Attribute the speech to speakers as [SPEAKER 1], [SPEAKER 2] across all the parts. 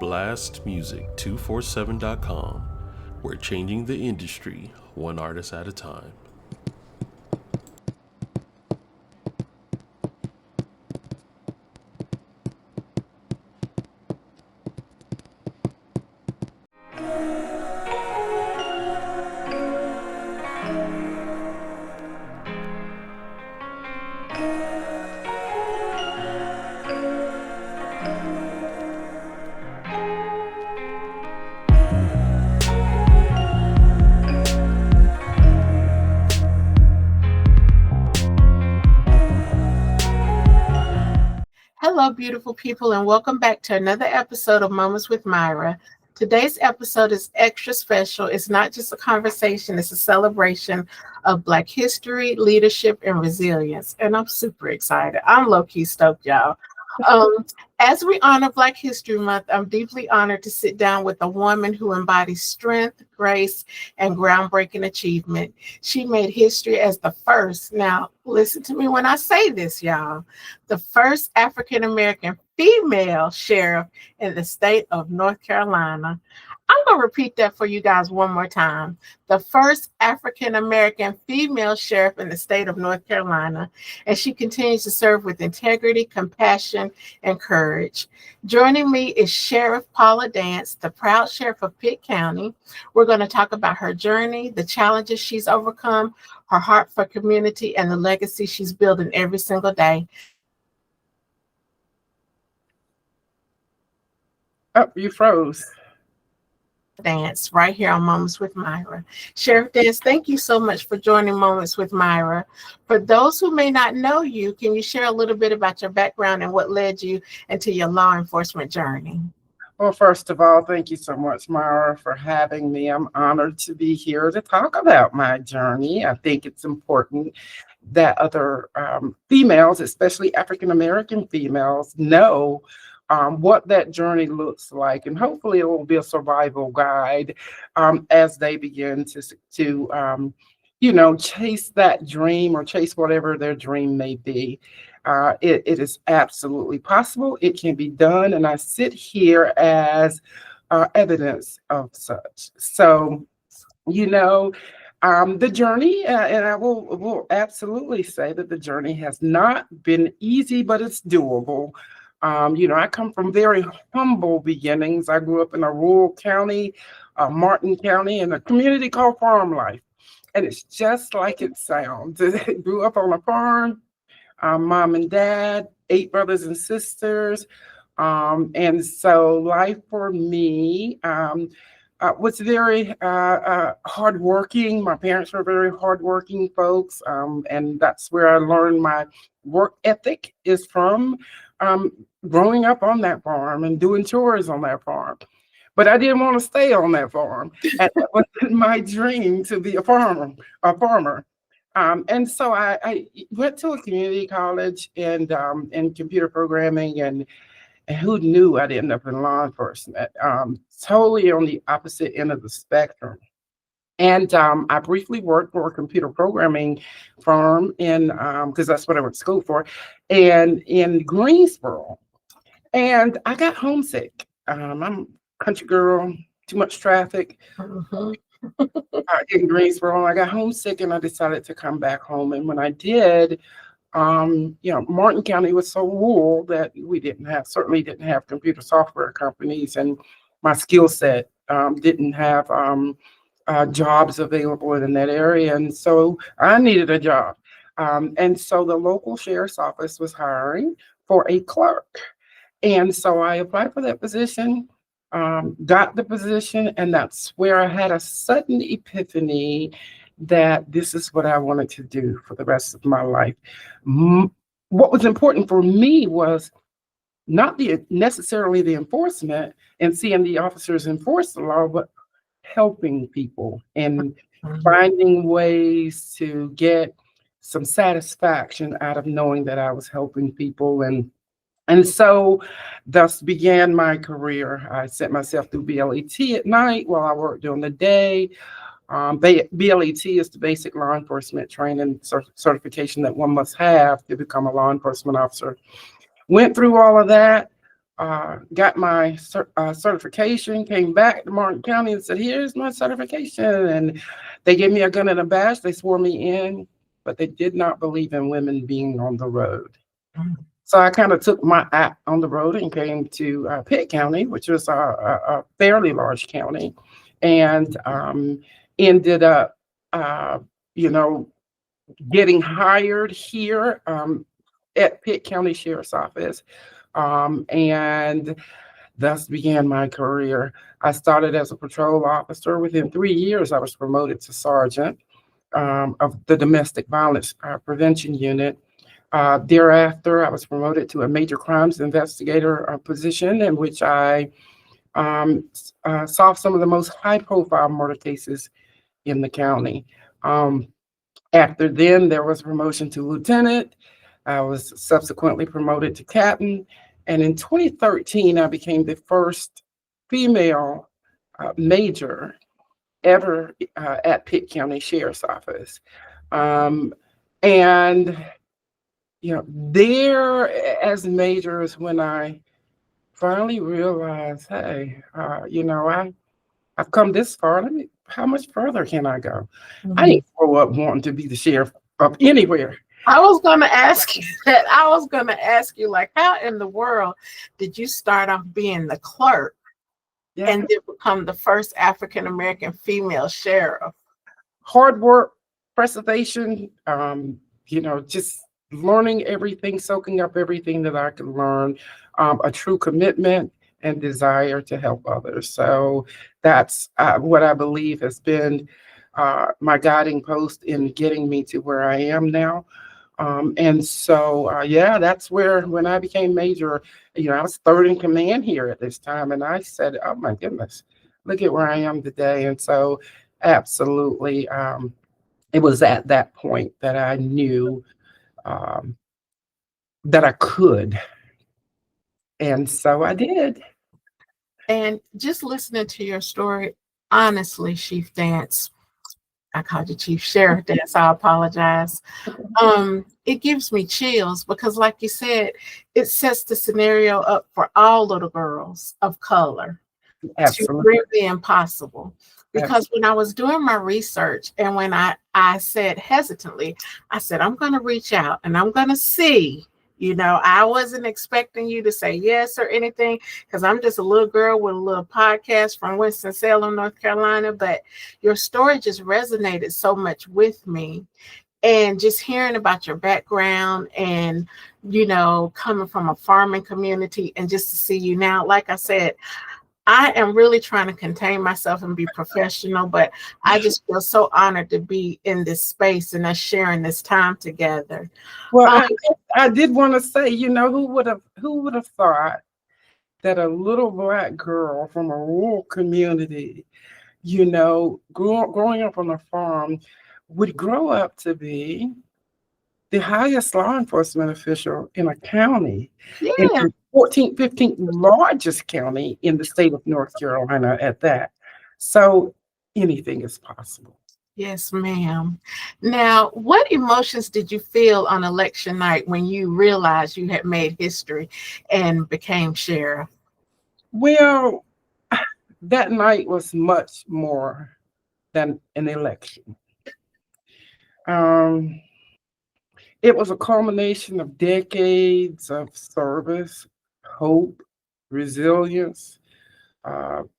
[SPEAKER 1] blastmusic247.com. We're changing the industry one artist at a time.
[SPEAKER 2] Hello, beautiful people, and welcome back to another episode of Moments with Myra. Today's episode is extra special. It's not just a conversation, it's a celebration of Black history, leadership, and resilience. And I'm super excited. I'm low key stoked, y'all. Um, as we honor Black History Month, I'm deeply honored to sit down with a woman who embodies strength, grace, and groundbreaking achievement. She made history as the first, now listen to me when I say this, y'all, the first African American female sheriff in the state of North Carolina. I'm going to repeat that for you guys one more time. The first African American female sheriff in the state of North Carolina. And she continues to serve with integrity, compassion, and courage. Joining me is Sheriff Paula Dance, the proud sheriff of Pitt County. We're going to talk about her journey, the challenges she's overcome, her heart for community, and the legacy she's building every single day.
[SPEAKER 3] Oh, you froze.
[SPEAKER 2] Dance right here on Moments with Myra. Sheriff Dance, thank you so much for joining Moments with Myra. For those who may not know you, can you share a little bit about your background and what led you into your law enforcement journey?
[SPEAKER 3] Well, first of all, thank you so much, Myra, for having me. I'm honored to be here to talk about my journey. I think it's important that other females, especially African American females, know what that journey looks like, and hopefully it will be a survival guide as they begin to chase that dream or chase whatever their dream may be. It is absolutely possible. It can be done, and I sit here as evidence of such. So, the journey, and I will absolutely say that the journey has not been easy, but it's doable. I come from very humble beginnings. I grew up in a rural county, Martin County, in a community called Farm Life. And it's just like it sounds. Grew up on a farm, mom and dad, 8 brothers and sisters. And so life for me was very hardworking. My parents were very hardworking folks. And that's where I learned my work ethic is from. Growing up on that farm and doing chores on that farm. But I didn't want to stay on that farm. And that wasn't my dream to be a farmer. And so I went to a community college in computer programming, and who knew I'd end up in law enforcement, totally on the opposite end of the spectrum. And I briefly worked for a computer programming firm because that's what I went to school for, and in Greensboro. And I got homesick. I'm a country girl, too much traffic in Greensboro. I got homesick and I decided to come back home. And when I did, Martin County was so rural that we certainly didn't have computer software companies, and my skill set didn't have jobs available in that area. And so I needed a job. And so the local sheriff's office was hiring for a clerk. And so I applied for that position, got the position, and that's where I had a sudden epiphany that this is what I wanted to do for the rest of my life. What was important for me was not necessarily the enforcement and seeing the officers enforce the law, but helping people and finding ways to get some satisfaction out of knowing that I was helping people. And so thus began my career. I sent myself through BLET at night while I worked during the day. BLET is the basic law enforcement training certification that one must have to become a law enforcement officer. Went through all of that, got my certification, came back to Martin County and said, here's my certification. And they gave me a gun and a badge. They swore me in, but they did not believe in women being on the road. So I kind of took my act on the road and came to Pitt County, which was a fairly large county, and ended up, you know, getting hired here at Pitt County Sheriff's Office. And thus began my career. I started as a patrol officer. Within 3 years, I was promoted to sergeant of the domestic violence prevention unit. Thereafter, I was promoted to a major crimes investigator position in which I solved some of the most high-profile murder cases in the county. After then, there was a promotion to lieutenant. I was subsequently promoted to captain. And in 2013, I became the first female major ever at Pitt County Sheriff's Office. And, you know, there as major is when I finally realized, hey, you know, I've come this far. How much further can I go? I didn't grow up wanting to be the sheriff of anywhere.
[SPEAKER 2] I was going to ask you that. I was going to ask you, like, how in the world did you start off being the clerk and then become the first African-American female sheriff?
[SPEAKER 3] Hard work, preservation, you know, just learning everything, soaking up everything that I could learn, a true commitment and desire to help others. So that's what I believe has been my guiding post in getting me to where I am now. And so, yeah, that's where, when I became major, you know, I was third in command here at this time. And I said, oh my goodness, look at where I am today. And so absolutely, it was at that point that I knew that I could. And so I did.
[SPEAKER 2] And just listening to your story, honestly, Chief Dance, I called you Chief Sheriff Dance, I apologize. It gives me chills because, like you said, it sets the scenario up for all little girls of color to bring the impossible. Because when I was doing my research and when I said hesitantly, I said, I'm going to reach out and I'm going to see. You know, I wasn't expecting you to say yes or anything because I'm just a little girl with a little podcast from Winston-Salem, North Carolina. But your story just resonated so much with me. And just hearing about your background and, you know, coming from a farming community and just to see you now, like I said, I am really trying to contain myself and be professional, but I just feel so honored to be in this space and us sharing this time together.
[SPEAKER 3] Well, I did want to say, you know, who would have thought that a little Black girl from a rural community, you know, growing up on a farm, would grow up to be the highest law enforcement official in a county, in the 14th, 15th largest county in the state of North Carolina at that. So anything is possible.
[SPEAKER 2] Yes, ma'am. Now, what emotions did you feel on election night when you realized you had made history and became sheriff?
[SPEAKER 3] Well, that night was much more than an election. It was a culmination of decades of service, hope, resilience,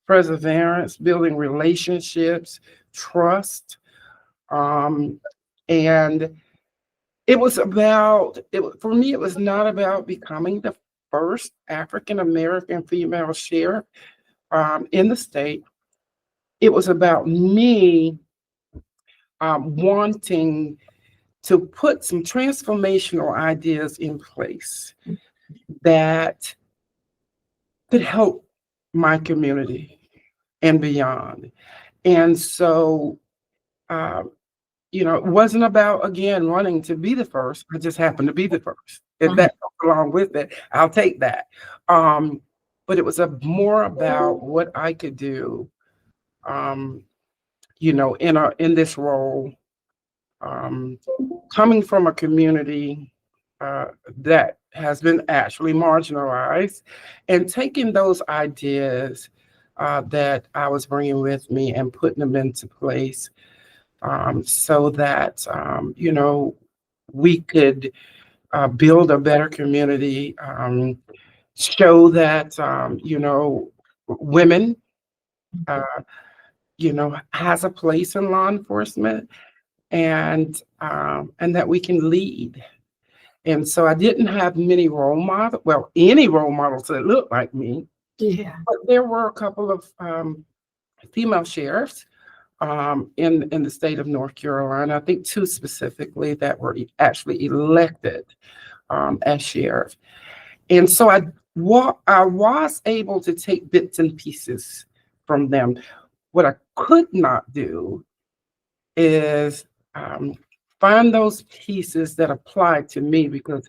[SPEAKER 3] perseverance, building relationships, trust. And it was for me, it was not about becoming the first African-American female sheriff in the state. It was about me wanting to put some transformational ideas in place that could help my community and beyond. And so, you know, it wasn't about, again, running to be the first. I just happened to be the first. If that goes along with it, I'll take that. But it was more about what I could do, you know, in this role, coming from a community uh, that has been actually marginalized, and taking those ideas that I was bringing with me and putting them into place, so that we could build a better community, show that women uh, has a place in law enforcement, and that we can lead. And so I didn't have many role models, well, any role models that looked like me,
[SPEAKER 2] Yeah.
[SPEAKER 3] but there were a couple of female sheriffs in the state of North Carolina. I think two specifically that were actually elected as sheriff. And so I was able to take bits and pieces from them. What I could not do is um, find those pieces that applied to me because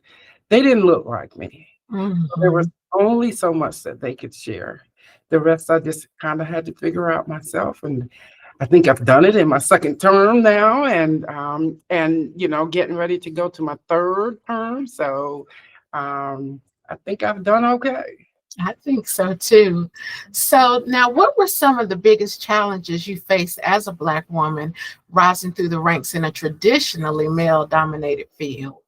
[SPEAKER 3] they didn't look like me. There was
[SPEAKER 2] Mhm.
[SPEAKER 3] only so much that they could share. The rest I just kind of had to figure out myself, and I think I've done it in my second term now, and getting ready to go to my third term. So I think I've done okay.
[SPEAKER 2] I think so too. So now, what were some of the biggest challenges you faced as a Black woman rising through the ranks in a traditionally male-dominated field?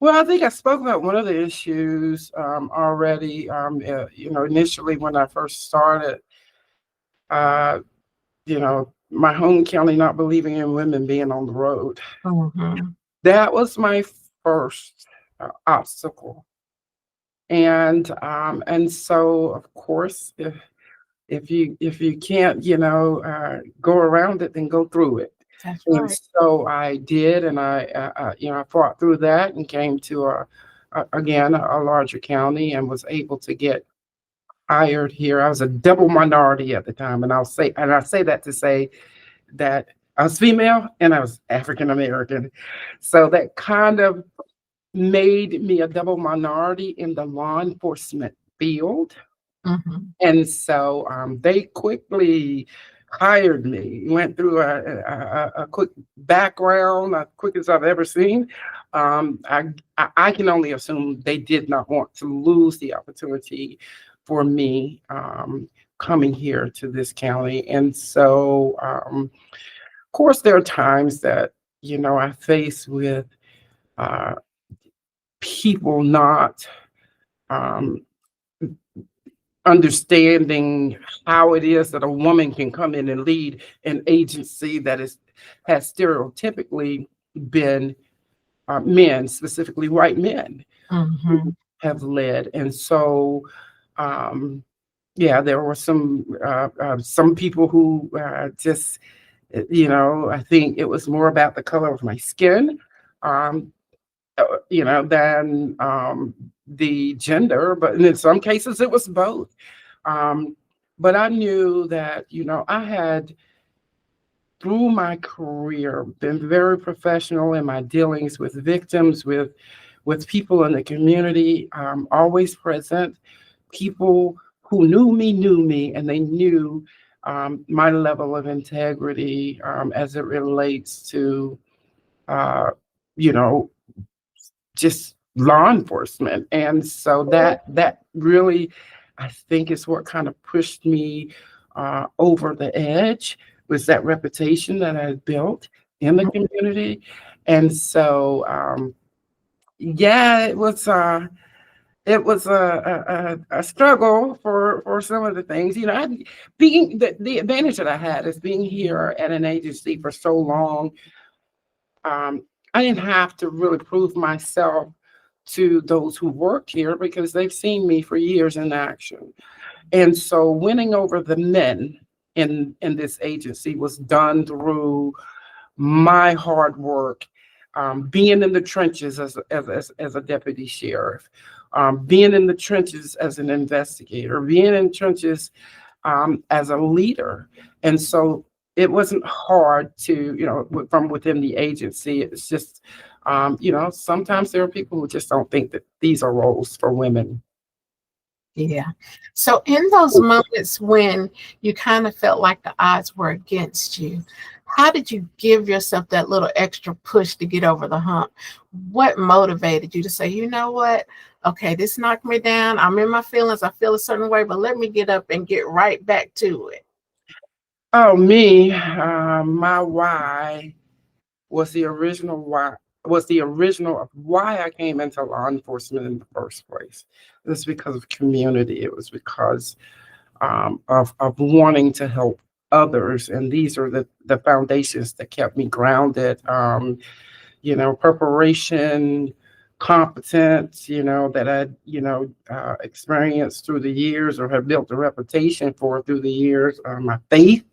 [SPEAKER 3] Well, I think I spoke about one of the issues already. Initially when I first started, uh, my home county not believing in women being on the road.
[SPEAKER 2] Mhm.
[SPEAKER 3] That was my first obstacle, and so of course, if you can't go around it, then go through it.
[SPEAKER 2] That's
[SPEAKER 3] And
[SPEAKER 2] right.
[SPEAKER 3] so I did, and I fought through that and came to again a larger county and was able to get hired here. I was a double minority at the time, and I say that to say that I was female and I was African American, so that kind of made me a double minority in the law enforcement field.
[SPEAKER 2] Mhm.
[SPEAKER 3] And so they quickly hired me, went through a quick background, as quick as I've ever seen. I can only assume they did not want to lose the opportunity for me coming here to this county. And so, of course, there are times that, I face with uh, people not. Um, Understanding how it is that a woman can come in and lead an agency that has stereotypically been men, specifically white men, who
[SPEAKER 2] Mhm.
[SPEAKER 3] have led. And so, um, yeah, there were some people who just, I think it was more about the color of my skin. Um, than the gender, but in some cases it was both. Um, but I knew that, I had through my career been very professional in my dealings with victims, with people in the community, always present. People who knew me, and they knew my level of integrity as it relates to, uh, you know, just law enforcement. And so that really, I think, is what kind of pushed me over the edge, was that reputation that I had built in the community. And so yeah, it was a struggle for some of the things. Being the advantage that I had is being here at an agency for so long. um, I didn't have to really prove myself to those who worked here because they've seen me for years in action. And so winning over the men in this agency was done through my hard work, being in the trenches as a deputy sheriff, being in the trenches as an investigator, being in trenches as a leader. And so it wasn't hard to, from within the agency. It's just, sometimes there are people who just don't think that these are roles for women.
[SPEAKER 2] Yeah. So in those moments when you kind of felt like the odds were against you, How did you give yourself that little extra push to get over the hump? What motivated you to say, you know what? Okay, this knocked me down. I'm in my feelings. I feel a certain way, but let me get up and get right back to it.
[SPEAKER 3] Oh, me, my why was the original why was the original of why I came into law enforcement in the first place. It was because of community. It was because of wanting to help others, and these are the foundations that kept me grounded. Preparation, competence, that I, experienced through the years or have built a reputation for through the years. My faith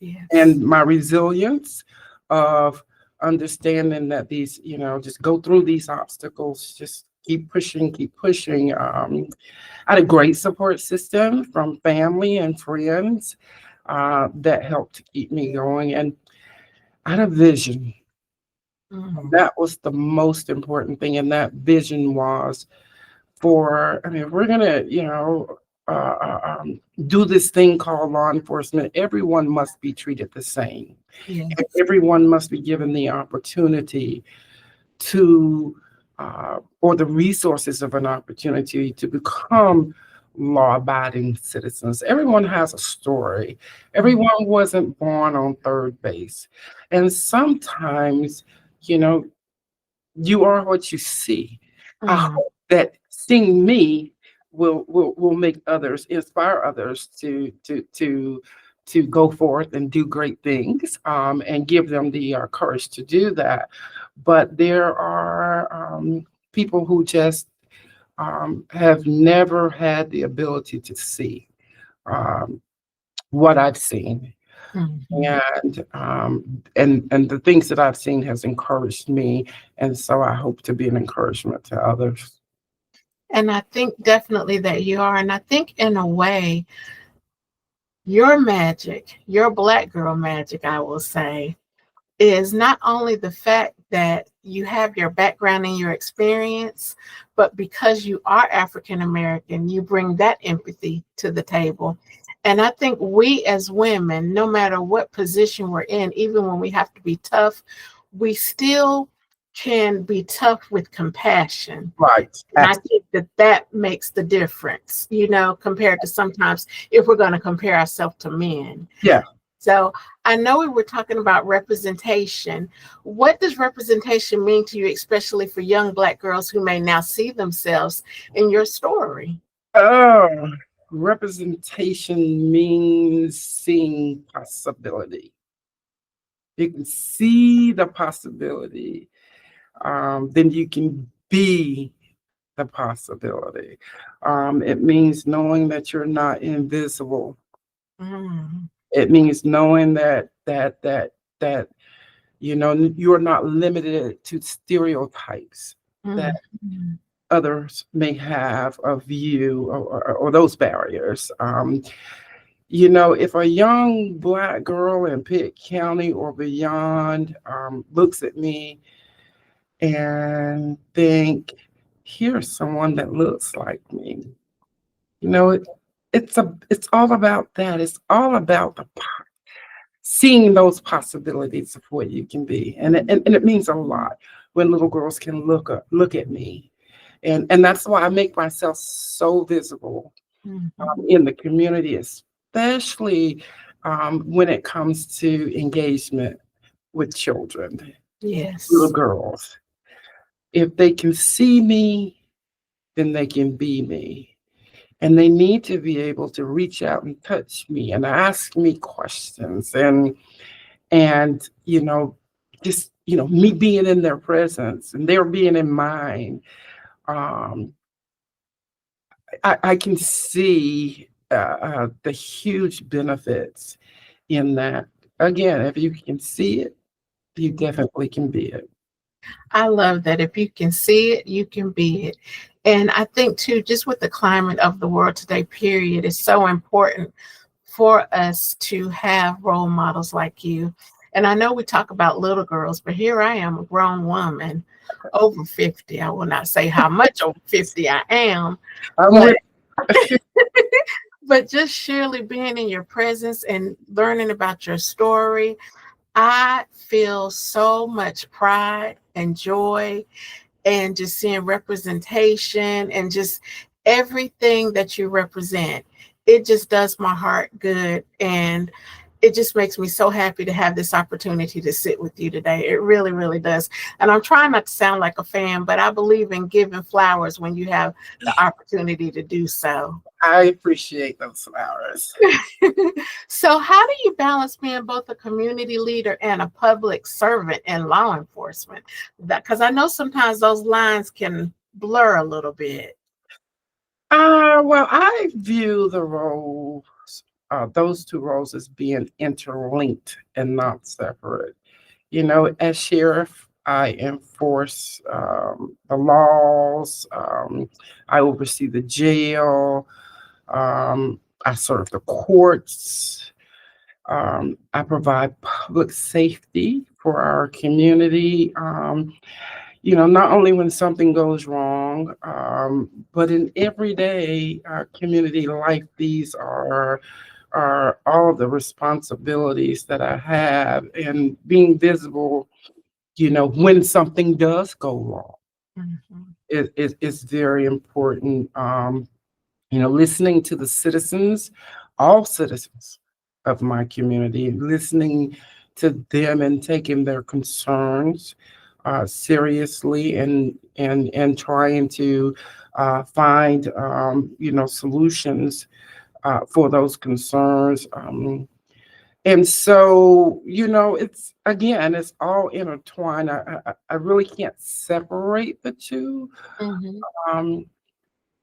[SPEAKER 2] Yes.
[SPEAKER 3] and my resilience of understanding that these, just go through these obstacles, just keep pushing, keep pushing. I had a great support system from family and friends that helped to keep me going. And I had a vision.
[SPEAKER 2] Mhm.
[SPEAKER 3] That was the most important thing. And that vision was if we're going to, do this thing called law enforcement, everyone must be treated the same. And
[SPEAKER 2] Yes.
[SPEAKER 3] everyone must be given the opportunity to, or the resources of an opportunity to become law-abiding citizens. Everyone has a story. Everyone wasn't born on third base. And sometimes, you know, you are what you see. I
[SPEAKER 2] Mhm.
[SPEAKER 3] hope that seeing me will make others, inspire others to go forth and do great things, and give them the courage to do that. But there are people who just have never had the ability to see um, what I've seen,
[SPEAKER 2] Mhm.
[SPEAKER 3] and the things that I've seen has encouraged me, and so I hope to be an encouragement to others.
[SPEAKER 2] And I think definitely that you are. And I think in a way, your magic, your Black girl magic, I will say, is not only the fact that you have your background and your experience, but because you are African American, you bring that empathy to the table. And I think we as women, no matter what position we're in, even when we have to be tough, we still can be tough with compassion.
[SPEAKER 3] Right.
[SPEAKER 2] And I think that that makes the difference, compared to sometimes if we're going to compare ourselves to men.
[SPEAKER 3] Yeah.
[SPEAKER 2] So I know we were talking about representation. What does representation mean to you, especially for young Black girls who may now see themselves in your story?
[SPEAKER 3] Oh, representation means seeing possibility. You can see the possibility, then you can be the possibility. It means knowing that you're not invisible.
[SPEAKER 2] Mm,
[SPEAKER 3] It means knowing that you're not limited to stereotypes that
[SPEAKER 2] mm, mm,
[SPEAKER 3] others may have of you, or those barriers. If a young Black girl in Pitt County or beyond looks at me and think, here's someone that looks like me. You know, it, it's all about that. It's all about seeing those possibilities of what you can be, and it means a lot when little girls can look at me, and that's why I make myself so visible
[SPEAKER 2] mhm.
[SPEAKER 3] in the community, especially when it comes to engagement with children, little
[SPEAKER 2] Yes.
[SPEAKER 3] girls. If they can see me, then they can be me. And they need to be able to reach out and touch me and ask me questions, and just me being in their presence and they're being in mine. um I can see the huge benefits in that. Again, if you can see it, you definitely can be it.
[SPEAKER 2] I love that. If you can see it, you can be it. And I think, too, just with the climate of the world today, period, it's so important for us to have role models like you. And I know we talk about little girls, but here I am, a grown woman, over 50. I will not say how much over 50 I am,
[SPEAKER 3] I'm
[SPEAKER 2] but
[SPEAKER 3] with
[SPEAKER 2] but just surely being in your presence and learning about your story, I feel so much pride and joy and just seeing representation and just everything that you represent. It just does my heart good. And it just makes me so happy to have this opportunity to sit with you today. It really, really does. And I'm trying not to sound like a fan, but I believe in giving flowers when you have the opportunity to do so.
[SPEAKER 3] I appreciate those flowers.
[SPEAKER 2] So, how do you balance being both a community leader and a public servant in law enforcement? That because I know sometimes those lines can blur a little bit.
[SPEAKER 3] Well, I view the roles, those two roles, as being interlinked and not separate. As sheriff, I enforce the laws. I oversee the jail. I serve the courts. I provide public safety for our community. Not only when something goes wrong, but in everyday community life, these are all the responsibilities that I have, and being visible, when something does go wrong
[SPEAKER 2] Mhm.
[SPEAKER 3] is very important. Listening to the citizens, all citizens of my community, listening to them and taking their concerns seriously, and trying to find solutions for those concerns. And so, it's all intertwined. I really can't separate the two.
[SPEAKER 2] Mhm.
[SPEAKER 3] Um,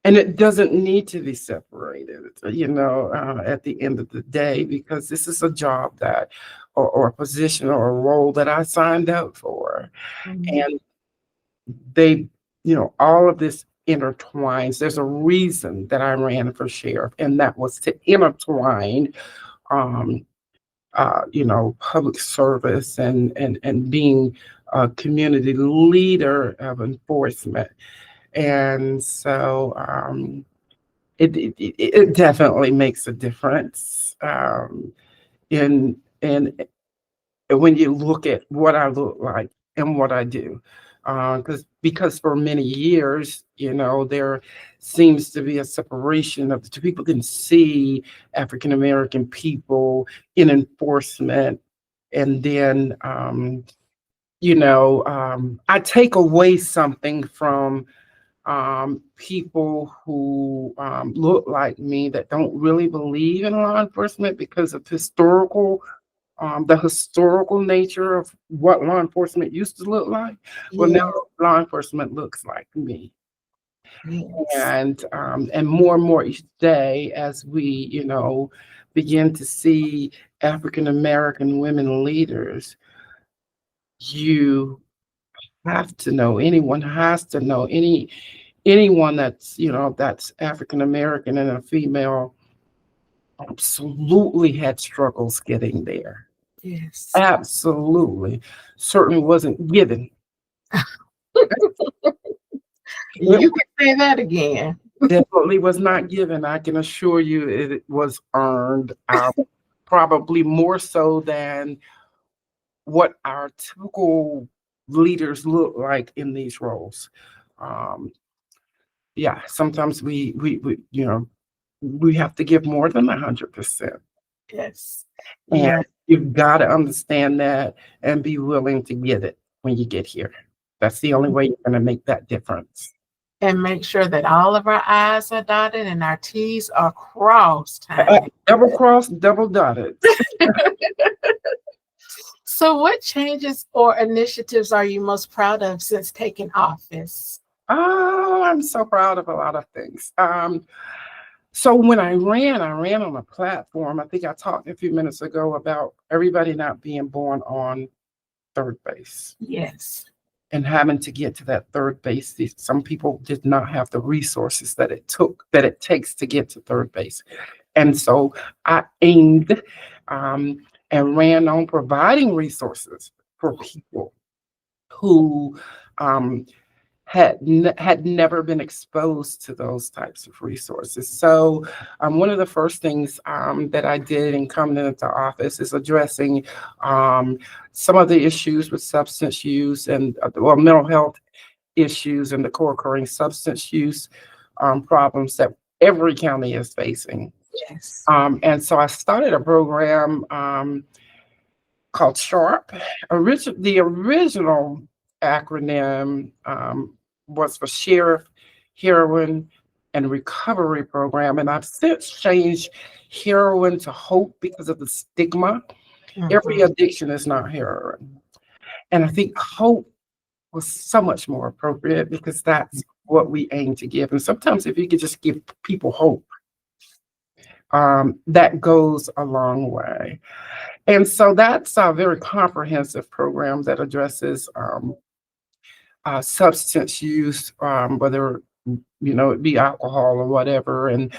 [SPEAKER 3] and it doesn't need to be separated, at the end of the day, because this is a job or a position or a role that I signed up for.
[SPEAKER 2] Mhm.
[SPEAKER 3] And they, all of this intertwines. There's a reason that I ran for sheriff, and that was to intertwine, um, public service and being a community leader of enforcement. And so, it definitely makes a difference, in when you look at what I look like and what I do. Because for many years, there seems to be a separation of the two. People can see African American people in enforcement, and then I take away something from people who look like me, that don't really believe in law enforcement because of the historical nature of what law enforcement used to look like. Well, now
[SPEAKER 2] Yeah.
[SPEAKER 3] law enforcement looks like me,
[SPEAKER 2] Yes.
[SPEAKER 3] and more each day, as we begin to see African American women leaders. You have to know, anyone has to know, anyone that's African American and a female absolutely had struggles getting there.
[SPEAKER 2] Yes.
[SPEAKER 3] Absolutely. Certainly wasn't given. It
[SPEAKER 2] You can say that again.
[SPEAKER 3] definitely was not given. I can assure you it was earned, probably more so than what our typical leaders look like in these roles. Um, yeah, sometimes we have to give more than 100%.
[SPEAKER 2] Yes.
[SPEAKER 3] And
[SPEAKER 2] Yeah.
[SPEAKER 3] you've got to understand that and be willing to give it when you get here. That's the only way you're going to make that difference.
[SPEAKER 2] And make sure that all of our I's are dotted and our T's are crossed, honey.
[SPEAKER 3] Double cross, double dotted.
[SPEAKER 2] So, what changes or initiatives are you most proud of since taking office?
[SPEAKER 3] Oh, I'm so proud of a lot of things. So when I ran on a platform. I think I talked a few minutes ago about everybody not being born on third base
[SPEAKER 2] Yes.
[SPEAKER 3] and having to get to that third base. Some people did not have the resources that it takes to get to third base. And so I aimed, and ran on providing resources for people who um, had never been exposed to those types of resources. So one of the first things that I did in coming into office is addressing um, some of the issues with substance use and well, mental health issues and the co-occurring substance use problems that every county is facing.
[SPEAKER 2] Yes.
[SPEAKER 3] And so I started a program called SHARP. The original acronym was for Sheriff, Heroin, and Recovery Program. And I've since changed heroin to hope because of the stigma. Every addiction is not heroin. And I think hope was so much more appropriate because that's what we aim to give. And sometimes if you could just give people hope, that goes a long way. And so that's a very comprehensive program that addresses substance use, whether it be alcohol or whatever. And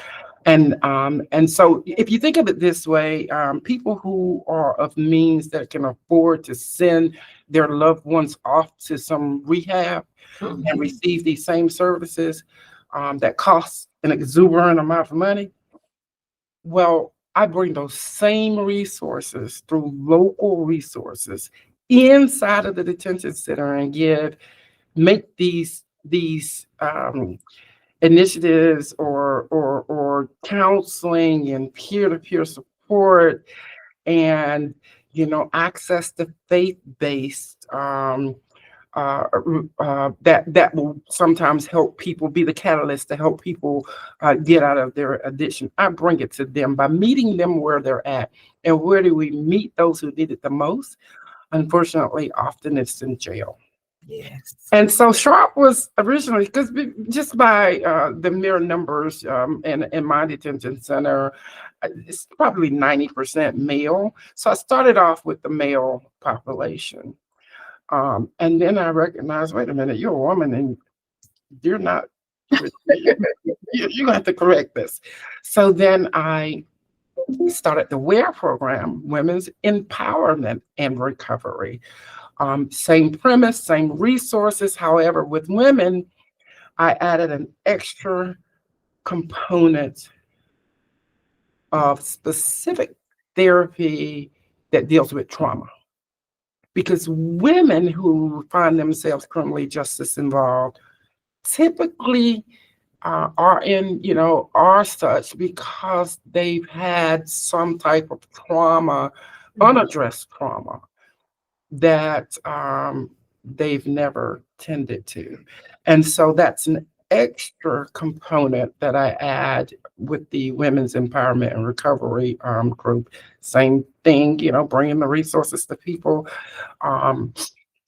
[SPEAKER 3] so if you think of it this way, people who are of means that can afford to send their loved ones off to some rehab and receive these same services that cost an exuberant amount of money, well, I bring those same resources through local resources inside of the detention center and make these initiatives or counseling and peer-to-peer support and access to faith-based that will sometimes help people be the catalyst to help people get out of their addiction. I bring it to them by meeting them where they're at. And where do we meet those who need it the most? Unfortunately, often it's in jail.
[SPEAKER 2] Yes.
[SPEAKER 3] And so SHARP was originally, because just by the mere numbers in my detention center, it's probably 90% male. So I started off with the male population. And then I recognized, wait a minute, you're a woman and you're not, you're gonna have to correct this. So then I started the WARE program, Women's Empowerment and Recovery. Same premise, same resources. However, with women, I added an extra component of specific therapy that deals with trauma. Because women who find themselves criminally justice involved typically are such because they've had some type of trauma, unaddressed trauma that they've never tended to. And so that's an extra component that I add with the Women's Empowerment and Recovery group. Same thing, bringing the resources to people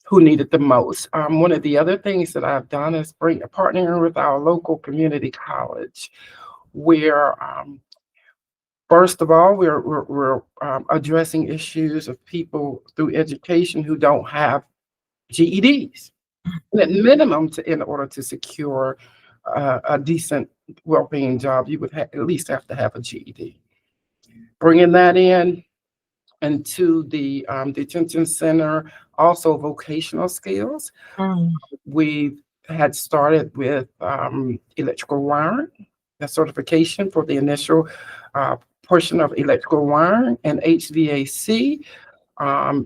[SPEAKER 3] who need it the most. One of the other things that I've done is partnering with our local community college, where first of all, we're addressing issues of people through education who don't have GEDs. And at minimum, in order to secure a decent, well-paying job, you would at least have to have a GED. Bringing that in into the detention center, also vocational skills. We had started with electrical wiring, the certification for the initial portion of electrical wiring and HVAC.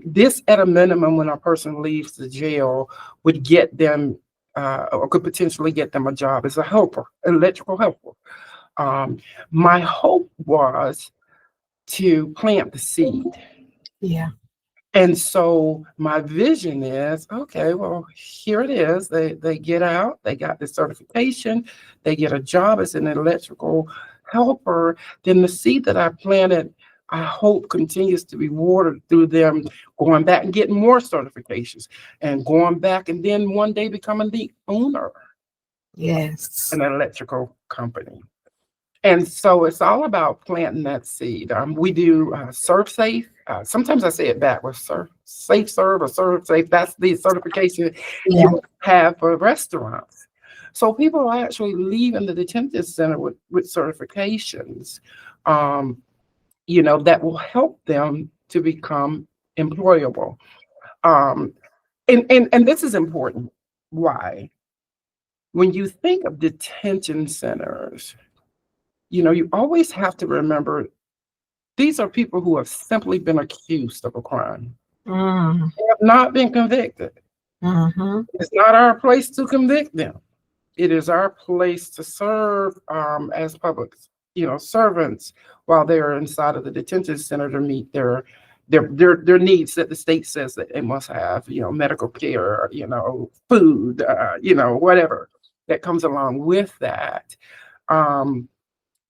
[SPEAKER 3] This, at a minimum, when a person leaves the jail, would get them or could potentially get them a job as a helper, electrical helper. My hope was to plant the seed.
[SPEAKER 2] Yeah.
[SPEAKER 3] And so my vision is, okay, well, here it is. They get out, they got the certification, they get a job as an electrical helper. Then the seed that I planted, I hope continues to be watered through them going back and getting more certifications and going back and then one day becoming the owner
[SPEAKER 2] Yes.
[SPEAKER 3] of an electrical company. And so it's all about planting that seed. We do Serve Safe. Sometimes I say it backwards, Safe Serve or Serve Safe. That's the certification you have for restaurants. So people are actually leaving the detention center with certifications, that will help them to become employable. And this is important. Why? when you think of detention centers, you always have to remember these are people who have simply been accused of a crime.
[SPEAKER 2] Mm.
[SPEAKER 3] They have not been convicted.
[SPEAKER 2] Mm-hmm.
[SPEAKER 3] It's not our place to convict them. It is our place to serve as public, servants while they are inside of the detention center to meet their needs that the state says that they must have, medical care, food, whatever that comes along with that. Um,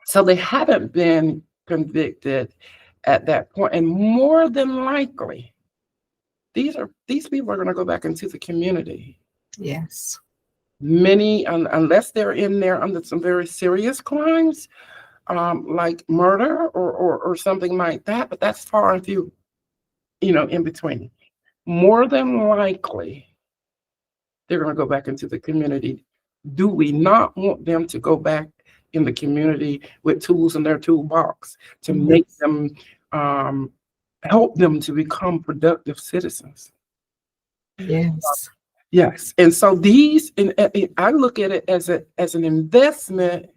[SPEAKER 3] so they haven't been convicted at that point, and more than likely, these people are going to go back into the community.
[SPEAKER 2] Yes.
[SPEAKER 3] Many, unless they're in there under some very serious crimes, like murder or something like that, but that's far and few, in between. More than likely, they're going to go back into the community. Do we not want them to go back in the community with tools in their toolbox to make them, help them to become productive citizens?
[SPEAKER 2] Yes.
[SPEAKER 3] Yes. And so I look at it as an investment,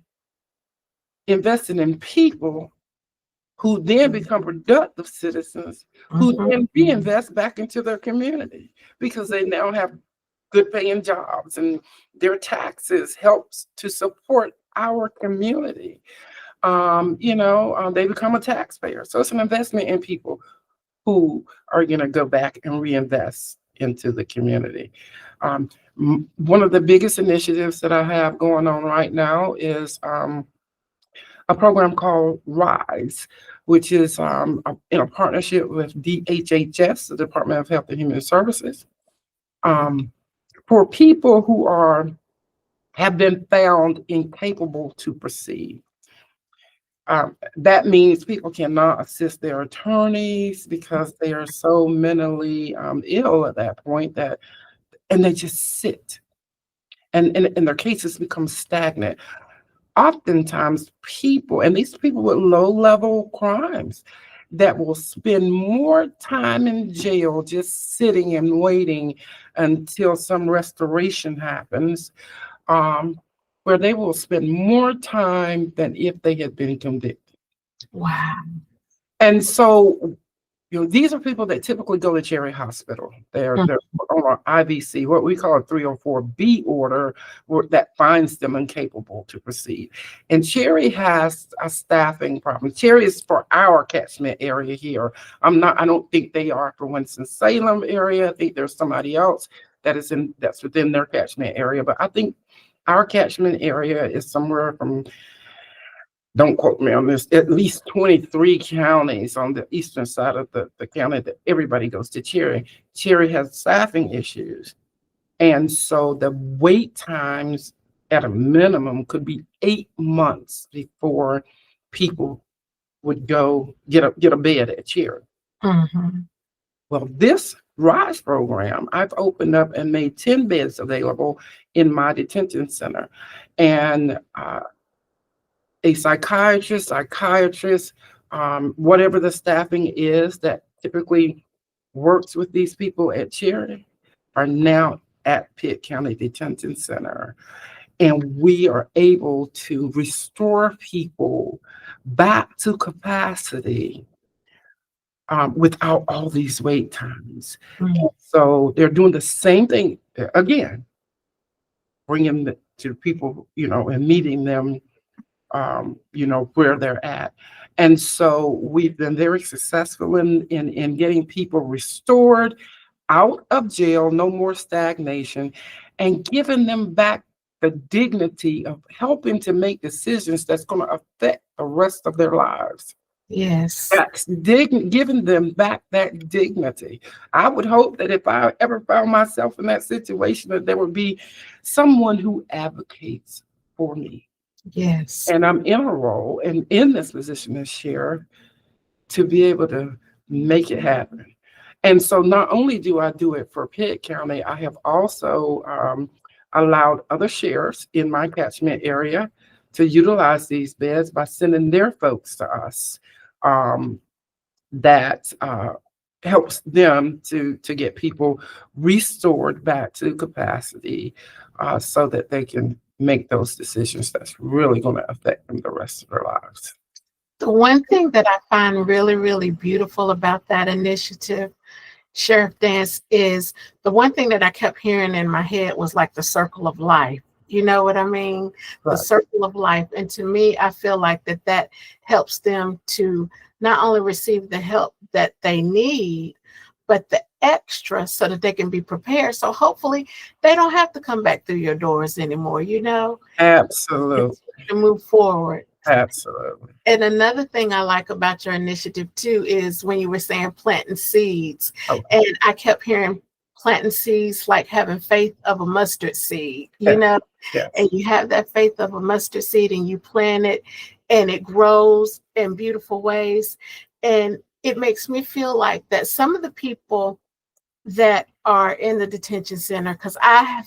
[SPEAKER 3] investing in people who then become productive citizens, who then reinvest back into their community because they now have good paying jobs and their taxes helps to support our community. They become a taxpayer. So it's an investment in people who are going to go back and reinvest into the community. One of the biggest initiatives that I have going on right now is a program called RISE, which is in a partnership with DHHS, the Department of Health and Human Services, for people who have been found incapable to proceed. That means people cannot assist their attorneys because they are so mentally ill at that point and they just sit, and their cases become stagnant. Oftentimes, these people with low-level crimes that will spend more time in jail just sitting and waiting until some restoration happens, where they will spend more time than if they had been convicted.
[SPEAKER 2] Wow.
[SPEAKER 3] And so, these are people that typically go to Cherry Hospital. They're on an IVC, what we call a 304B order, that finds them incapable to proceed. And Cherry has a staffing problem. Cherry is for our catchment area here. I don't think they are for Winston-Salem area. I think there's somebody else that's within their catchment area. But I think our catchment area is somewhere from, don't quote me on this, at least 23 counties on the eastern side of the county that everybody goes to Cherry. Cherry has staffing issues. And so the wait times at a minimum could be 8 months before people would go get a bed at Cherry. Well, this RISE program, I've opened up and made 10 beds available in my detention center. And a psychiatrist, whatever the staffing is that typically works with these people at Cherry, are now at Pitt County Detention Center. And we are able to restore people back to capacity without all these wait times. So they're doing the same thing again, bringing them to people, and meeting them where they're at. And so we've been very successful in getting people restored out of jail, no more stagnation, and giving them back the dignity of helping to make decisions that's going to affect the rest of their lives.
[SPEAKER 2] Yes.
[SPEAKER 3] That's giving them back that dignity. I would hope that if I ever found myself in that situation, that there would be someone who advocates for me.
[SPEAKER 2] Yes.
[SPEAKER 3] And I'm in a role and in this position as sheriff to be able to make it happen. And so not only do I do it for Pitt County, I have also allowed other sheriffs in my catchment area to utilize these beds by sending their folks to us that helps them to get people restored back to capacity, so that they can make those decisions that's really going to affect them the rest of their lives.
[SPEAKER 2] The one thing that I find really, really beautiful about that initiative, Sheriff Dance, is the one thing that I kept hearing in my head was like the circle of life. You know what I mean? The
[SPEAKER 3] Right,
[SPEAKER 2] circle of life. And to me, I feel like that helps them to not only receive the help that they need, but the extra so that they can be prepared. So hopefully they don't have to come back through your doors anymore,
[SPEAKER 3] absolutely,
[SPEAKER 2] continue to move forward.
[SPEAKER 3] absolutely.
[SPEAKER 2] And another thing I like about your initiative too is when you were saying planting seeds.
[SPEAKER 3] Oh,
[SPEAKER 2] And I kept hearing planting seeds like having faith of a mustard seed,
[SPEAKER 3] yes, yes,
[SPEAKER 2] and you have that faith of a mustard seed and you plant it and it grows in beautiful ways. And it makes me feel like that some of the people that are in the detention center, because I have,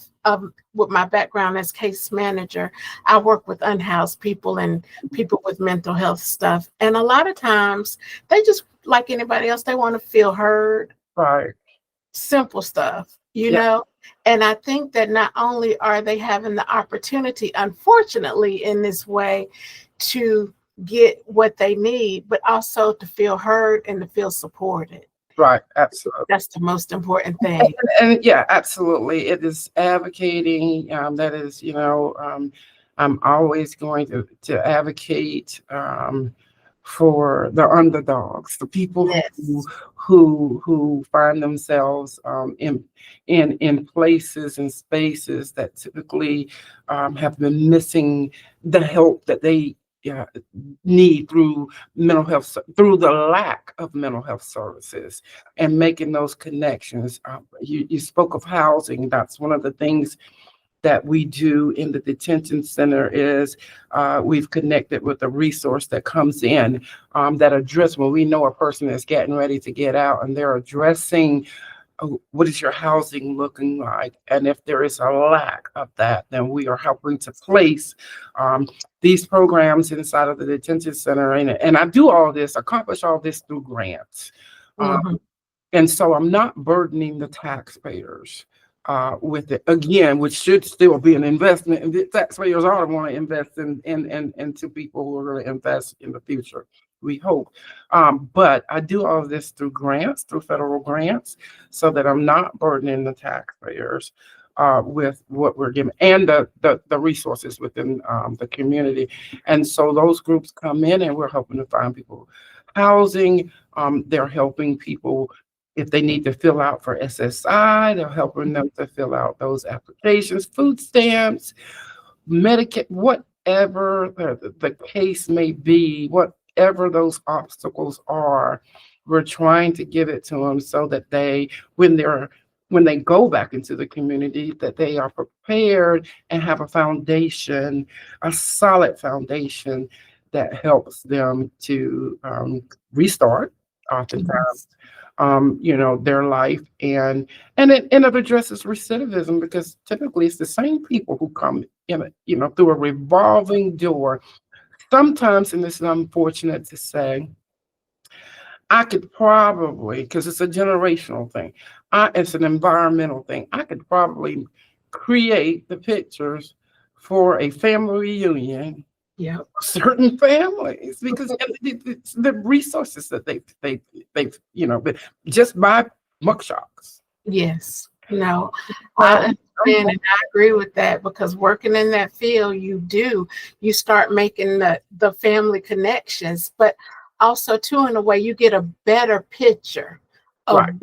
[SPEAKER 2] with my background as case manager, I work with unhoused people and people with mental health stuff. And a lot of times they just, like anybody else, they want to feel heard,
[SPEAKER 3] right,
[SPEAKER 2] simple stuff,
[SPEAKER 3] yeah,
[SPEAKER 2] And I think that not only are they having the opportunity, unfortunately, in this way to get what they need, but also to feel heard and to feel supported.
[SPEAKER 3] right, absolutely.
[SPEAKER 2] That's the most important thing.
[SPEAKER 3] And yeah, absolutely. It is advocating. That is, I'm always going to advocate, for the underdogs, the people
[SPEAKER 2] Yes.
[SPEAKER 3] who find themselves, in places and spaces that typically, have been missing the help that they, yeah, need through through the lack of mental health services, and making those connections. You spoke of housing. That's one of the things that we do in the detention center is, we've connected with a resource that comes in, that address when we know a person is getting ready to get out, and they're addressing, what is your housing looking like? And if there is a lack of that, then we are helping to place, um, these programs inside of the detention center. And I do all this, accomplish all this through grants. Uh,
[SPEAKER 2] Mhm.
[SPEAKER 3] and so I'm not burdening the taxpayers, with it again, which should still be an investment. And the taxpayers ought to want to invest into people who are going to invest in the future. We hope. But I do all of this through grants, through federal grants, so that I'm not burdening the taxpayers, with what we're giving, and the resources within, the community. And so those groups come in and we're helping to find people housing. They're helping people if they need to fill out for SSI, they're helping them to fill out those applications, food stamps, Medicaid, whatever the case may be, whatever those obstacles are, we're trying to give it to them so that when they're when they go back into the community, that they are prepared and have a foundation, a solid foundation that helps them to, restart, oftentimes,
[SPEAKER 2] Yes.
[SPEAKER 3] their life, and it addresses recidivism, because typically it's the same people who come in, through a revolving door. Sometimes, and this is unfortunate to say, I could probably, because it's a generational thing, it's an environmental thing. I could probably create the pictures for a family reunion,
[SPEAKER 2] Yep.
[SPEAKER 3] certain families, because it's the resources that they've but just by mugshots.
[SPEAKER 2] Yes. No, I
[SPEAKER 3] Well,
[SPEAKER 2] understand and I agree with that because working in that field, you start making the family connections, but also too, in a way, you get a better picture of
[SPEAKER 3] right,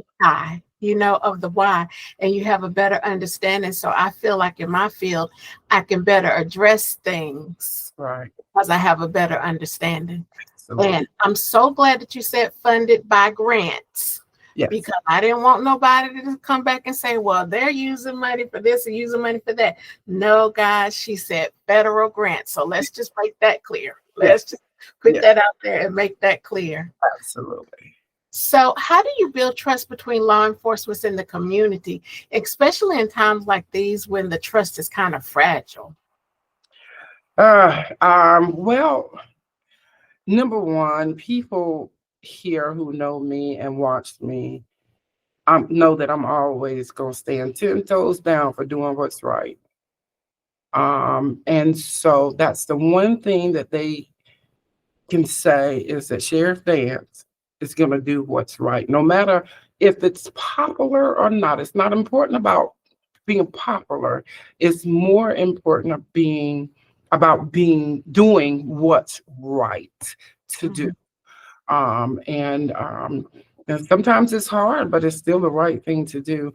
[SPEAKER 2] of the why, and you have a better understanding. So I feel like in my field, I can better address things
[SPEAKER 3] right,
[SPEAKER 2] because I have a better understanding.
[SPEAKER 3] absolutely,
[SPEAKER 2] And I'm so glad that you said funded by grants
[SPEAKER 3] yes,
[SPEAKER 2] because I didn't want nobody to come back and say, well, they're using money for this or using money for that. No, guys, she said federal grants. So let's just make that clear.
[SPEAKER 3] yes,
[SPEAKER 2] Let's just put
[SPEAKER 3] yes,
[SPEAKER 2] that out there and make that clear.
[SPEAKER 3] absolutely.
[SPEAKER 2] So, how do you build trust between law enforcement and the community, especially in times like these when the trust is kind of fragile?
[SPEAKER 3] Well, number one, people. here who know me and watch me, know that I'm always gonna stand 10 toes down for doing what's right. And so that's the one thing that they can say is that Sheriff Dance is gonna do what's right, no matter if it's popular or not. It's not important about being popular. It's more important of being about being doing what's right to do.
[SPEAKER 2] Mhm.
[SPEAKER 3] And sometimes it's hard, but it's still the right thing to do.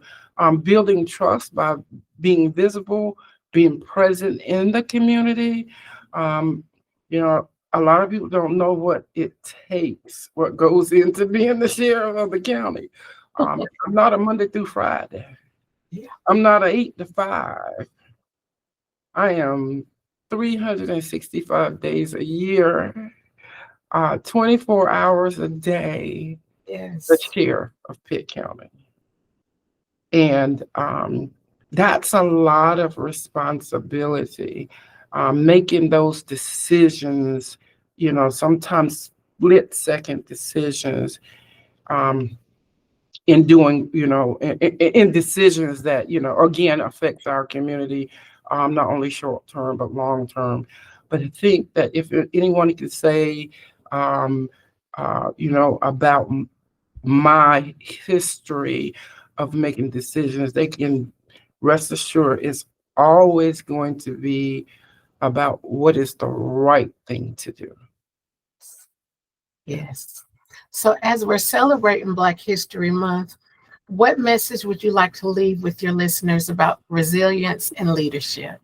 [SPEAKER 3] Building trust by being visible, being present in the community. Um, you know, a lot of people don't know what it takes, what goes into being the sheriff of the county. I'm not a Monday through Friday.
[SPEAKER 2] Yeah.
[SPEAKER 3] I'm not a 8 to 5. I am 365 days a year, 24 hours a day, the
[SPEAKER 2] Yes.
[SPEAKER 3] sheriff of Pitt County. And that's a lot of responsibility, making those decisions, sometimes split second decisions, um, in doing, in decisions that, again, affects our community, not only short term, but long term. But I think that if anyone could say, um, about my history of making decisions, they can rest assured it's always going to be about what is the right thing to do.
[SPEAKER 2] Yes. So, as we're celebrating Black History Month, what message would you like to leave with your listeners about resilience and leadership?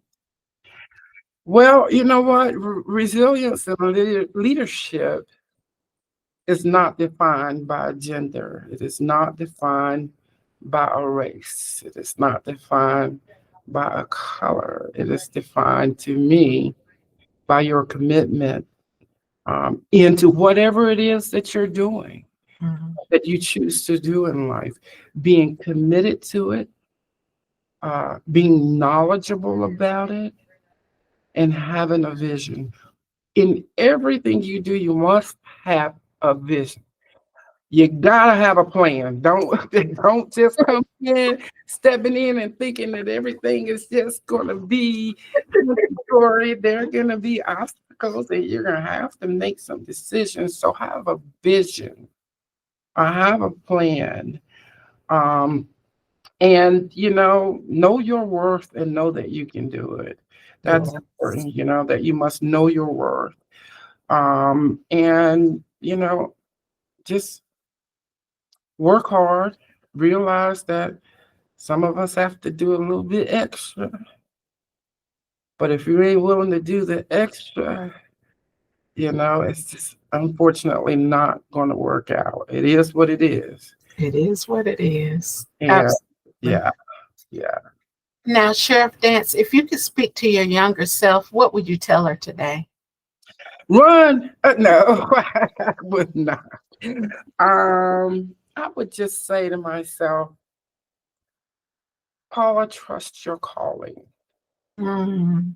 [SPEAKER 3] Well, you know what? Resilience and leadership is not defined by gender. It is not defined by a race. It is not defined by a color. It is defined to me by your commitment, into whatever it is that you're doing,
[SPEAKER 2] Mhm.
[SPEAKER 3] that you choose to do in life, being committed to it, being knowledgeable about it, and having a vision. In everything you do, you must have a vision. You gotta have a plan. Don't don't just come in, stepping in and thinking that everything is just gonna be story. There are gonna be obstacles and you're gonna have to make some decisions. So have a vision. I have a plan. Um, and know your worth and know that you can do it. That's
[SPEAKER 2] Yes.
[SPEAKER 3] important, that you must know your worth. And just work hard, realize that some of us have to do a little bit extra. But if you ain't willing to do the extra, it's just unfortunately not going to work out. It is what it is.
[SPEAKER 2] It is what it is.
[SPEAKER 3] And
[SPEAKER 2] Absolutely.
[SPEAKER 3] yeah, yeah.
[SPEAKER 2] Now, Sheriff Dance, if you could speak to your younger self, what would you tell her today?
[SPEAKER 3] Run. No, I would not. I would just say to myself, Paula, trust your calling.
[SPEAKER 2] Mm,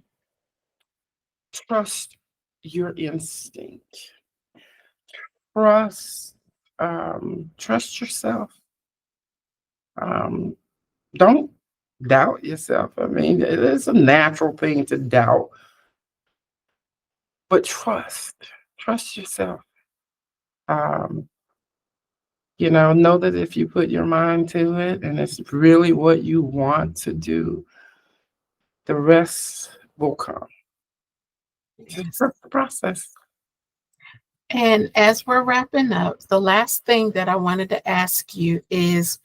[SPEAKER 3] Trust your instinct. Trust, trust yourself. Um, don't doubt yourself. I mean, it is a natural thing to doubt, but trust yourself. Um, know that if you put your mind to it and it's really what you want to do, the rest will come. Just
[SPEAKER 2] yes.
[SPEAKER 3] trust the process.
[SPEAKER 2] And as we're wrapping up, the last thing that I wanted to ask you is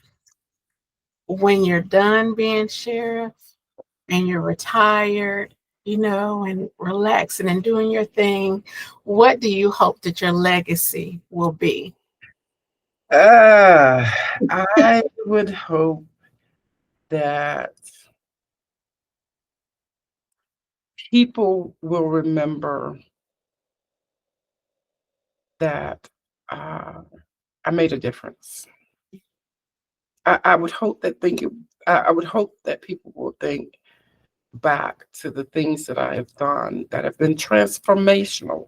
[SPEAKER 2] when you're done being sheriff and you're retired, and relaxing and doing your thing, what do you hope that your legacy will be?
[SPEAKER 3] Uh, I would hope that people will remember that I made a difference. I would hope that I would hope that people will think back to the things that I have done that have been transformational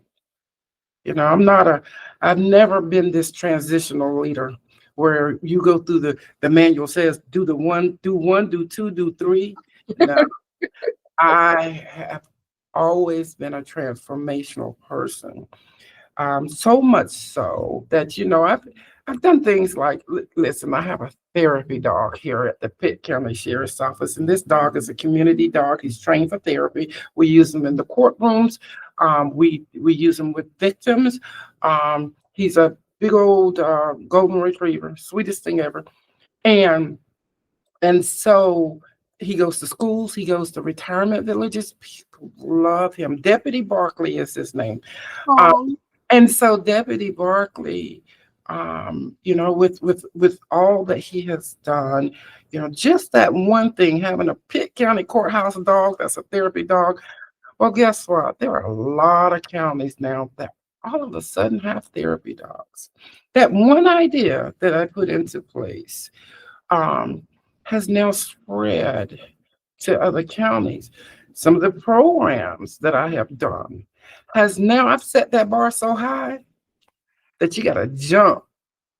[SPEAKER 3] I've never been this transitional leader where you go through the manual says do one, do two, do three. No, I have always been a transformational person. So much so that I've done things like listen. I have a therapy dog here at the Pitt County Sheriff's Office, and this dog is a community dog. He's trained for therapy. We use him in the courtrooms. We use him with victims. He's a big old golden retriever, sweetest thing ever, and so he goes to schools. He goes to retirement villages. People love him. Deputy Barkley is his name. Um,
[SPEAKER 2] Oh,
[SPEAKER 3] and so Deputy Barkley, with all that he has done, just that one thing, having a Pitt County courthouse dog that's a therapy dog. Well, guess what? There are a lot of counties now that all of a sudden have therapy dogs. That one idea that I put into place um, has now spread to other counties. Some of the programs that I have done I've set that bar so high that you got to jump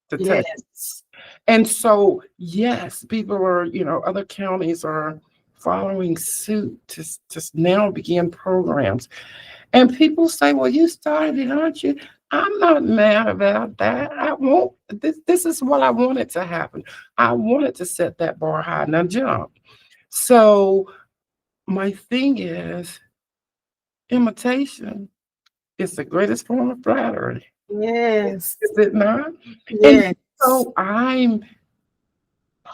[SPEAKER 3] to take.
[SPEAKER 2] yes.
[SPEAKER 3] And so, yes, people are, other counties are following suit to now begin programs. And people say, well, you started it, aren't you? I'm not mad about that. I won't. This is what I wanted to happen. I wanted to set that bar high. Now jump. So my thing is imitation is the greatest form of flattery.
[SPEAKER 2] Yes.
[SPEAKER 3] Is it not? And
[SPEAKER 2] Yes.
[SPEAKER 3] so I'm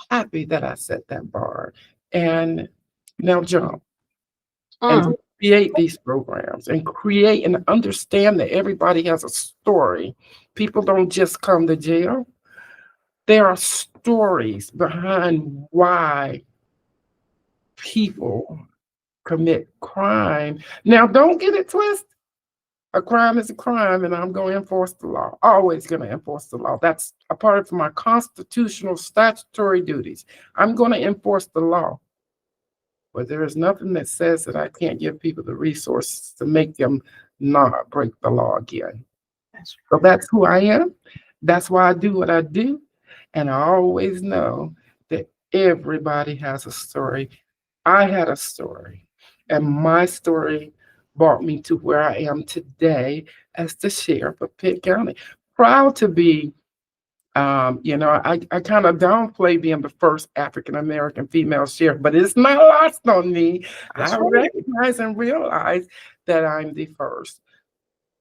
[SPEAKER 3] happy that I set that bar. And now jump and
[SPEAKER 2] Mm,
[SPEAKER 3] create these programs and create and understand that everybody has a story. People don't just come to jail. There are stories behind why people commit crime. Now, don't get it twisted. A crime is a crime, and I'm going to enforce the law. Always going to enforce the law. That's a part of my constitutional statutory duties. I'm going to enforce the law. But there is nothing that says that I can't give people the resources to make them not break the law again.
[SPEAKER 2] that's
[SPEAKER 3] So that's who I am. That's why I do what I do. And I always know that everybody has a story. I had a story, and my story brought me to where I am today as the sheriff of Pitt County. Proud to be, I kind of downplay being the first African American female sheriff, but it's not lost on me. I
[SPEAKER 2] right.
[SPEAKER 3] recognize and realize that I'm the first.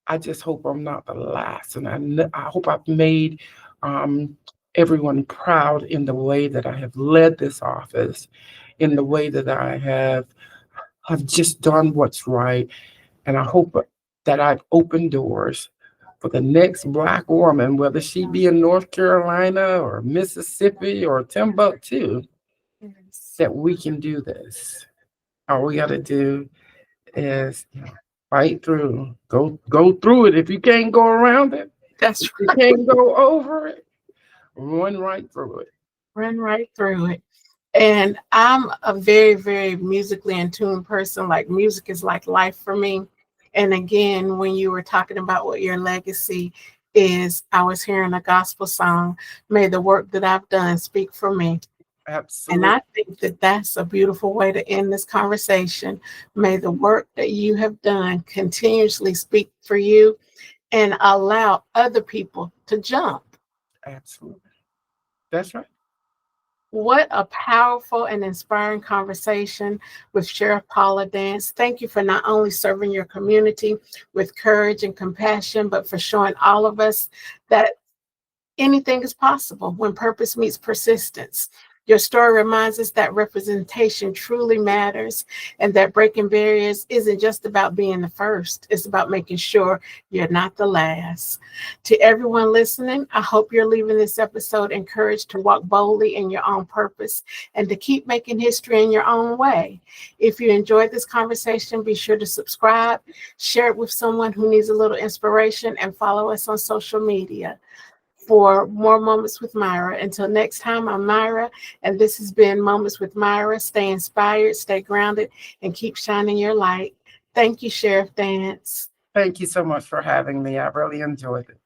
[SPEAKER 3] I just hope I'm not the last, and I hope I've made um, everyone proud in the way that I have led this office, in the way that I have just done what's right, and I hope that I've opened doors for the next Black woman, whether she be in North Carolina or Mississippi or Timbuktu,
[SPEAKER 2] Yes.
[SPEAKER 3] that we can do this. All we got to do is fight through, go through it. If you can't go around it,
[SPEAKER 2] That's
[SPEAKER 3] if you can't go over it, run right through it.
[SPEAKER 2] run right through it. And I'm a very, very musically in tune person. Like music is like life for me. And again, when you were talking about what your legacy is, I was hearing a gospel song, May the work that I've done speak for me. And
[SPEAKER 3] Absolutely,
[SPEAKER 2] I think that that's a beautiful way to end this conversation. May the work that you have done continuously speak for you and allow other people to jump.
[SPEAKER 3] absolutely. That's right.
[SPEAKER 2] What a powerful and inspiring conversation with Sheriff Paula Dance. Thank you for not only serving your community with courage and compassion, but for showing all of us that anything is possible when purpose meets persistence. Your story reminds us that representation truly matters and that breaking barriers isn't just about being the first, it's about making sure you're not the last. To everyone listening, I hope you're leaving this episode encouraged to walk boldly in your own purpose and to keep making history in your own way. If you enjoyed this conversation, be sure to subscribe, share it with someone who needs a little inspiration, and follow us on social media for more Moments with Myra. Until next time, I'm Myra, and this has been Moments with Myra. Stay inspired, stay grounded, and keep shining your light. Thank you, Sheriff Dance.
[SPEAKER 3] Thank you so much for having me. I really enjoyed it.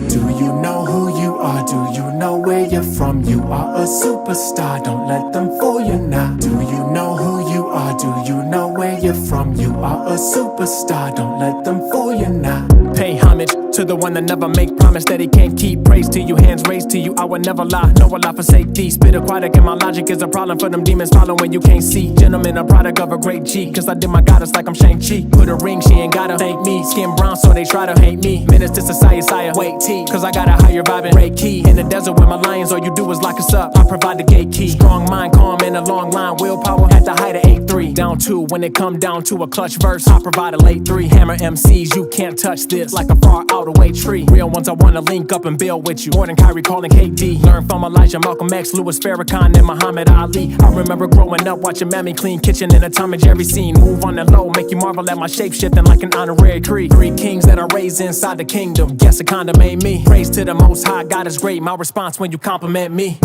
[SPEAKER 4] Do you know who you are? Do you know where you're from? You are a superstar, don't let them fool you now. Do you know who you are? Do you know where you're from? You are a superstar, don't let them fool you now.
[SPEAKER 5] Pay homage to the one that never make promise that he can't keep. Praise to you, hands raised to you, I would never lie. No, I lie forsake thee. Spit aquatic and my logic is a problem for them demons following you can't see. Gentlemen, a product of a great G, cause I did my goddess like I'm Shang-Chi. Put a ring, she ain't gotta thank me. Skin brown so they try to hate me. Menace to society, sire, wait T, cause I got a higher vibing Ray key. In the desert with my lions, all you do is lock us up. I provide the gate key. Strong mind, calm in a long line. Willpower at the height of 8-3. Down 2 when it come down to a clutch verse. I provide a late 3. Hammer MCs, you can't touch this. Like a far out away tree. Real ones I wanna link up and build with you. More than Kyrie calling KD. Learn from Elijah, Malcolm X, Louis Farrakhan, and Muhammad Ali. I remember growing up watching Mammy clean kitchen in a Tom and Jerry scene. Move on the low, make you marvel at my shape shifting like an honorary creed. 3 kings that are raised inside the kingdom. Guess it kinda made me. Praise to the most high, God is great. My response when you compliment me.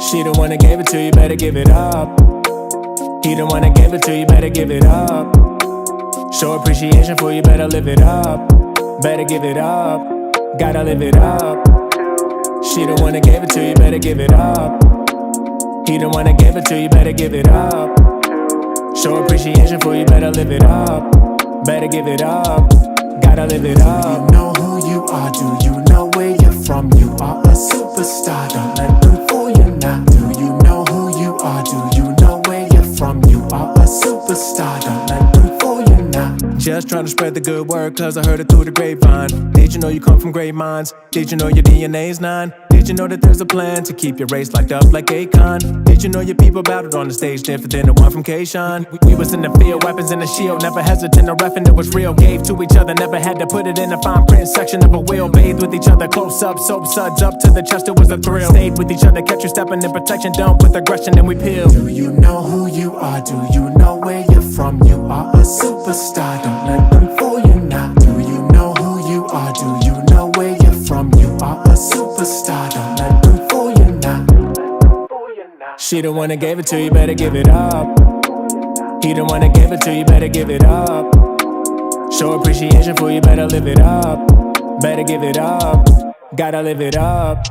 [SPEAKER 5] She the one that gave it to you, better give it up. He the one that gave it to you, better give it up. Show appreciation for you, better live it up. Better give it up, gotta live it up. She the one that gave it to you, better give it up. He the one that gave it to you, better give it up. Show appreciation for you, better live it up. Better give it up, gotta live it up.
[SPEAKER 4] Do you know who you are? Do you know where you're from? You are a superstar, don't let them fool you now. Do you know who you are? Do you know where you're from? You are a superstar, don't let them fool you now.
[SPEAKER 5] Just trying to spread the good word, cause I heard it through the grapevine. Did you know you come from great minds? Did you know your DNA's 9? Did you know that there's a plan to keep your race locked up like Akon? Did you know your people battled on the stage different than the one from K-Shine? We was in the field, weapons in the shield, never hesitant to ref and it was real. Gave to each other, never had to put it in a fine print section of a wheel. Bathed with each other, close up, soap suds up to the chest, it was a thrill. Stayed with each other, kept you stepping in protection, done with aggression and we peeled.
[SPEAKER 4] Do you know who you are? Do you know where you're from? You are a superstar, don't let them fool you now. Do you know who you are? Do you know where you're from? You are a superstar, don't let them fool you now.
[SPEAKER 5] She the one that gave it to you, better give it up. He the one that gave it to you, better give it up. Show appreciation for you, better live it up. Better give it up, gotta live it up.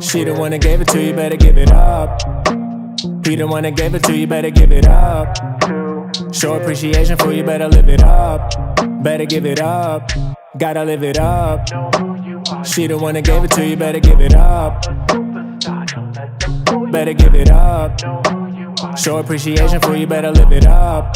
[SPEAKER 5] She the one that gave it to you, better give it up. He the one that gave it to you, better give it up. Show appreciation for you, better live it up. Better give it up, gotta live it up. She the one that gave it to you, better give it up. Better give it up. Show appreciation for you, better live it up.